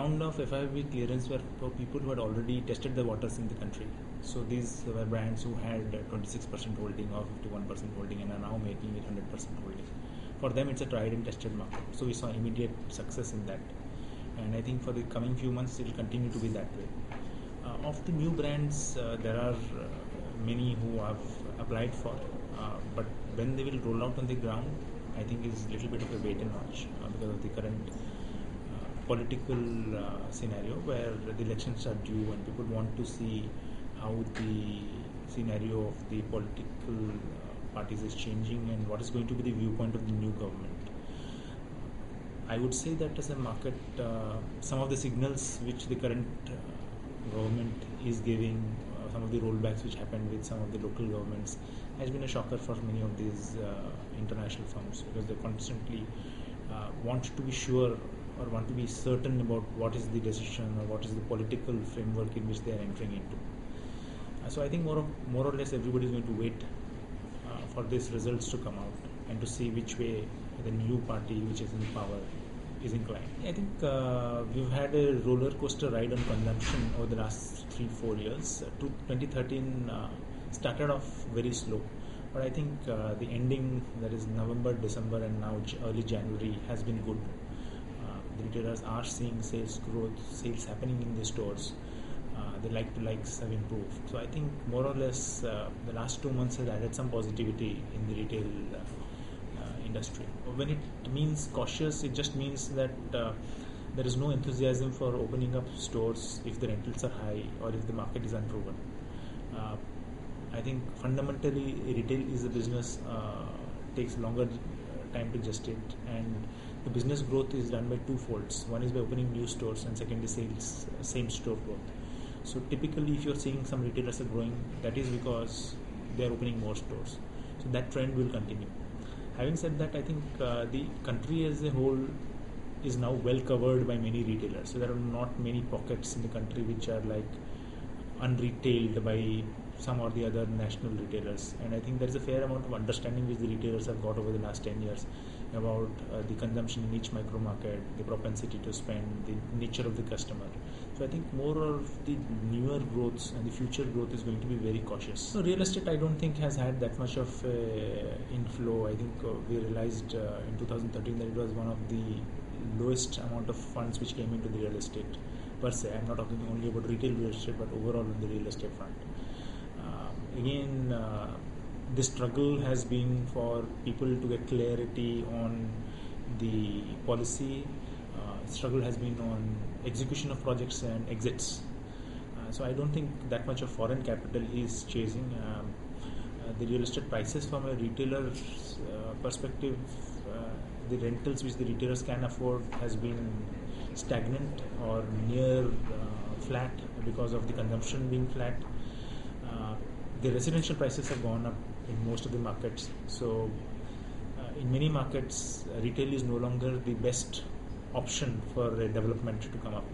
round of FIB clearance were for people who had already tested the waters in the country. So these were brands who had 26% holding or 51% holding and are now making it 100% holding. For them, it's a tried and tested market. So we saw immediate success in that. And I think for the coming few months, it will continue to be that way. Of the new brands, there are many who have applied for, but when they will roll out on the ground, I think is a little bit of a wait and watch because of the current political scenario where the elections are due and people want to see how the scenario of the political parties is changing and what is going to be the viewpoint of the new government. I would say that as a market, some of the signals which the current government is giving, some of the rollbacks which happened with some of the local governments has been a shocker for many of these international firms because they constantly want to be sure or want to be certain about what is the decision or what is the political framework in which they are entering into. So I think more or less everybody is going to wait for these results to come out and to see which way the new party which is in power is inclined. I think we've had a roller coaster ride on consumption over the last 3-4 years. 2013 started off very slow, but I think the ending, that is November, December and now early January, has been good. The retailers are seeing sales growth, sales happening in the stores. The like-to-likes have improved. So I think more or less the last 2 months has added some positivity in the retail industry. When it means cautious, it just means that there is no enthusiasm for opening up stores if the rentals are high or if the market is unproven. I think fundamentally retail is a business, takes longer time to gestate, and the business growth is done by two folds. One is by opening new stores and second is sales, same store growth. So typically if you're seeing some retailers are growing, that is because they are opening more stores. So that trend will continue. Having said that, I think the country as a whole is now well covered by many retailers. So there are not many pockets in the country which are like unretailed by some or the other national retailers. And I think there is a fair amount of understanding which the retailers have got over the last 10 years about the consumption in each micro market, the propensity to spend, the nature of the customer. So I think more of the newer growths and the future growth is going to be very cautious. So real estate I don't think has had that much of inflow. I think we realized in 2013 that it was one of the lowest amount of funds which came into the real estate per se. I'm not talking only about retail real estate but overall on the real estate front. Again, the struggle has been for people to get clarity on the policy. Struggle has been on execution of projects and exits. So I don't think that much of foreign capital is chasing. The real estate prices from a retailer's perspective, the rentals which the retailers can afford has been stagnant or near flat because of the consumption being flat. The residential prices have gone up in most of the markets. So in many markets, retail is no longer the best option for a development to come up.